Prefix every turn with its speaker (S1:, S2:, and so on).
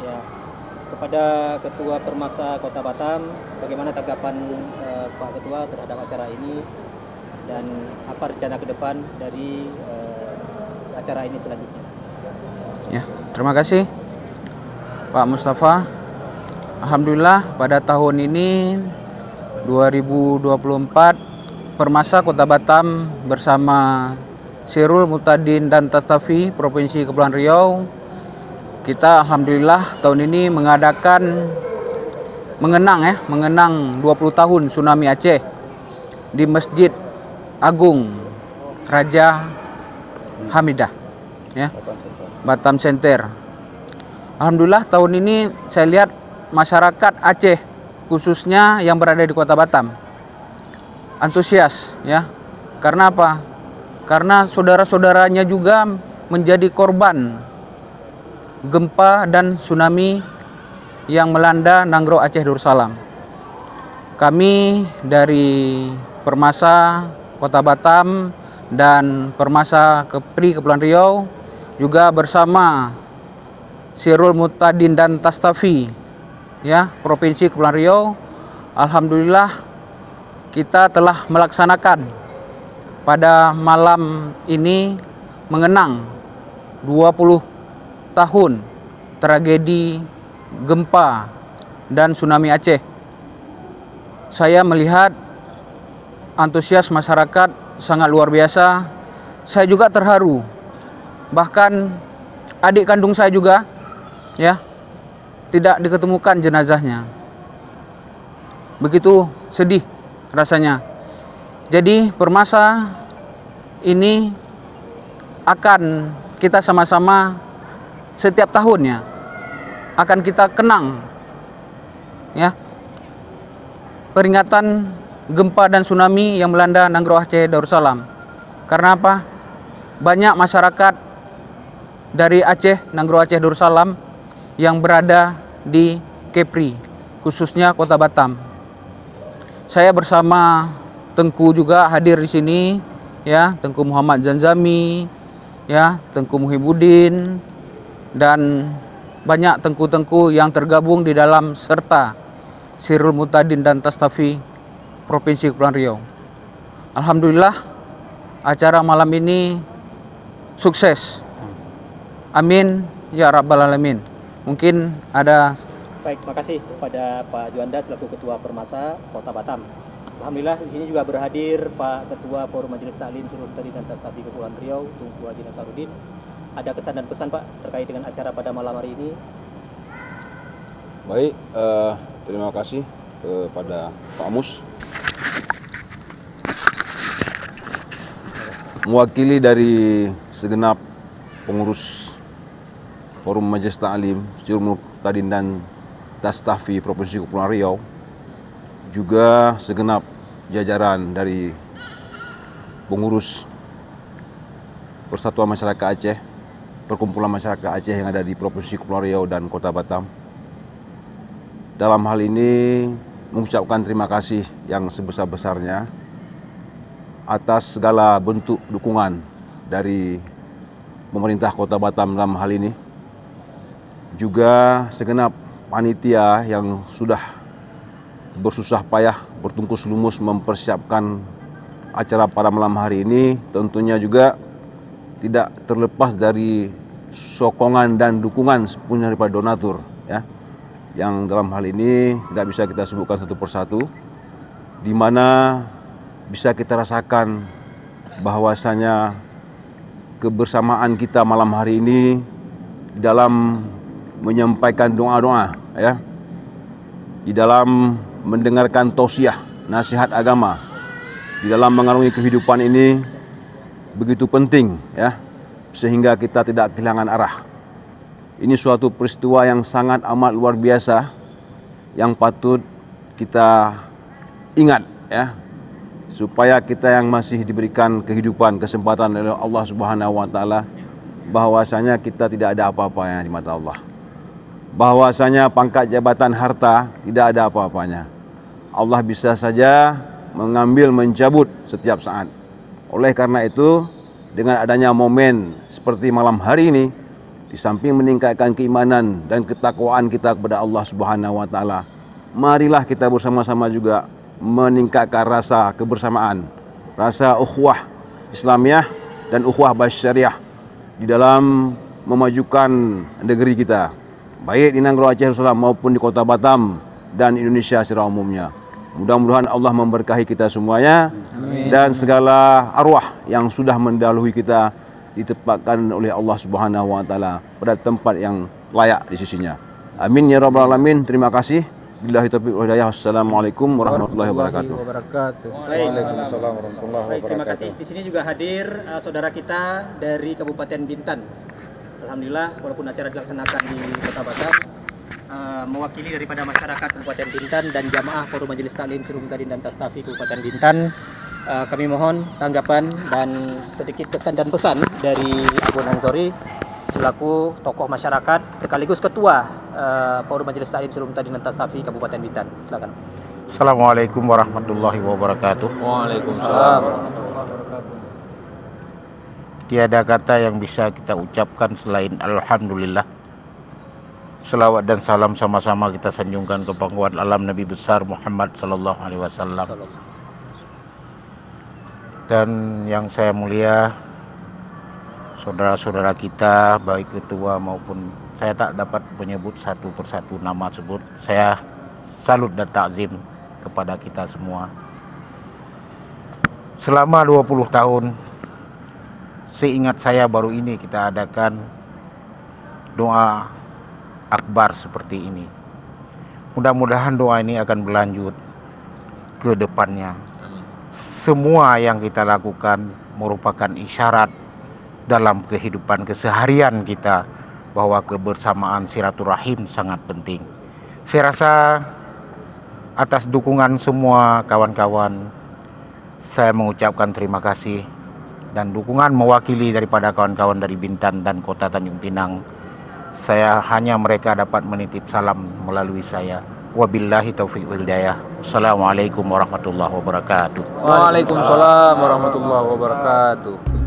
S1: Ya, kepada Ketua Permasa Kota Batam, bagaimana tanggapan Pak Ketua terhadap acara ini dan apa rencana ke depan dari acara ini selanjutnya?
S2: Ya, terima kasih Pak Mustafa. Alhamdulillah pada tahun ini 2024 Permasa Kota Batam bersama Sirul Mutadin dan Tastafi Provinsi Kepulauan Riau, kita alhamdulillah tahun ini mengenang 20 tahun tsunami Aceh di Masjid Agung Raja Hamidah, ya, Batam Center. Alhamdulillah tahun ini saya lihat masyarakat Aceh khususnya yang berada di Kota Batam antusias, ya. Karena apa? Karena saudara-saudaranya juga menjadi korban gempa dan tsunami yang melanda Nanggro Aceh Darussalam. Kami dari Permasa Kota Batam dan Permasa Kepri Kepulauan Riau juga bersama Sirul Mutadin dan Tastafi, ya, Provinsi Kepulauan Riau, alhamdulillah kita telah melaksanakan pada malam ini mengenang 20 tahun tragedi gempa dan tsunami Aceh. Saya melihat antusias masyarakat sangat luar biasa. Saya juga terharu. Bahkan adik kandung saya juga, ya, tidak diketemukan jenazahnya. Begitu sedih rasanya. Jadi Permasa ini akan kita sama-sama setiap tahunnya akan kita kenang, ya, peringatan gempa dan tsunami yang melanda Nanggro Aceh Darussalam. Karena apa? Banyak masyarakat dari Aceh, Nanggro Aceh Darussalam yang berada di Kepri, khususnya Kota Batam. Saya bersama Tengku juga hadir di sini, ya, Tengku Muhammad Zanzami, ya, Tengku Muhibbuddin, dan banyak tengku-tengku yang tergabung di dalam serta Sirul Mutadin dan Tastafi Provinsi Kepulauan Riau. Alhamdulillah acara malam ini sukses. Amin ya rabbal alamin. Mungkin ada.
S1: Baik, terima kasih kepada Pak Juanda selaku Ketua Permasa Kota Batam. Alhamdulillah di sini juga berhadir Pak Ketua Forum Majelis Taklim Sirul Mutadin dan Tastafi Kepulauan Riau, Tunku Haji Nasaruddin. Ada kesan dan pesan Pak terkait dengan acara pada malam hari ini?
S3: Baik, terima kasih kepada Pak Mus. Mewakili dari segenap pengurus Forum Majelis Taklim Sirul Mutadin dan Tastafi Provinsi Kepulauan Riau, juga segenap jajaran dari pengurus Persatuan Masyarakat Aceh, Perkumpulan Masyarakat Aceh yang ada di Provinsi Kepulauan Riau dan Kota Batam. Dalam hal ini mengucapkan terima kasih yang sebesar-besarnya atas segala bentuk dukungan dari pemerintah Kota Batam dalam hal ini. Juga segenap panitia yang sudah bersusah payah, bertungkus lumus mempersiapkan acara pada malam hari ini, tentunya juga tidak terlepas dari sokongan dan dukungan sepenuhnya daripada donatur, ya, yang dalam hal ini tidak bisa kita sebutkan satu persatu, di mana bisa kita rasakan bahwasanya kebersamaan kita malam hari ini dalam menyampaikan doa-doa, ya, di dalam mendengarkan tausiah, nasihat agama, di dalam mengarungi kehidupan ini begitu penting, ya, sehingga kita tidak kehilangan arah. Ini suatu peristiwa yang sangat amat luar biasa yang patut kita ingat, ya, supaya kita yang masih diberikan kehidupan, kesempatan oleh Allah Subhanahu wa taala, bahwasanya kita tidak ada apa-apanya di mata Allah. Bahwasanya pangkat, jabatan, harta tidak ada apa-apanya. Allah bisa saja mengambil, mencabut setiap saat. Oleh karena itu, dengan adanya momen seperti malam hari ini, di samping meningkatkan keimanan dan ketakwaan kita kepada Allah Subhanahu wa taala, marilah kita bersama-sama juga meningkatkan rasa kebersamaan, rasa ukhuwah Islamiyah dan ukhuwah basyariah di dalam memajukan negeri kita, baik di Nanggro Aceh Darussalam maupun di Kota Batam dan Indonesia secara umumnya. Mudah-mudahan Allah memberkahi kita semuanya. Amin. Dan segala arwah yang sudah mendahului kita ditempatkan oleh Allah Subhanahu wa taala pada tempat yang layak di sisinya. Amin ya rabbal alamin. Terima kasih. Billahi taufiq wal hidayah. Wassalamualaikum warahmatullahi wabarakatuh.
S4: Waalaikumsalam warahmatullahi wabarakatuh.
S1: Terima kasih. Di sini juga hadir saudara kita dari Kabupaten Bintan. Alhamdulillah, walaupun acara dilaksanakan di Kota Batam, mewakili daripada masyarakat Kabupaten Bintan dan jamaah Forum Majelis Taklim Suruh Muhtadin dan Tastafi Kabupaten Bintan, kami mohon tanggapan dan sedikit kesan dan pesan dari Abu Ansori selaku tokoh masyarakat sekaligus ketua Forum Majelis Taklim Suruh Muhtadin dan Tastafi Kabupaten Bintan. Silakan.
S4: Assalamualaikum warahmatullahi wabarakatuh.
S2: Waalaikumsalam.
S4: Tiada kata yang bisa kita ucapkan selain alhamdulillah. Selawat dan salam sama-sama kita sanjungkan ke pangkuan alam Nabi besar Muhammad sallallahu alaihi wasallam. Dan yang saya mulia, saudara-saudara kita baik ketua maupun, saya tak dapat menyebut satu persatu nama tersebut. Saya salut dan takzim kepada kita semua. Selama 20 tahun seingat saya baru ini kita adakan doa akbar seperti ini. Mudah-mudahan doa ini akan berlanjut ke depannya. Semua yang kita lakukan merupakan isyarat dalam kehidupan keseharian kita bahwa kebersamaan silaturahim sangat penting. Saya rasa atas dukungan semua kawan-kawan, saya mengucapkan terima kasih, dan dukungan mewakili daripada kawan-kawan dari Bintan dan Kota Tanjung Pinang. Saya hanya mereka dapat menitip salam melalui saya. Wabillahi taufiq wal hidayah. Assalamualaikum warahmatullahi wabarakatuh.
S2: Waalaikumsalam warahmatullahi wabarakatuh.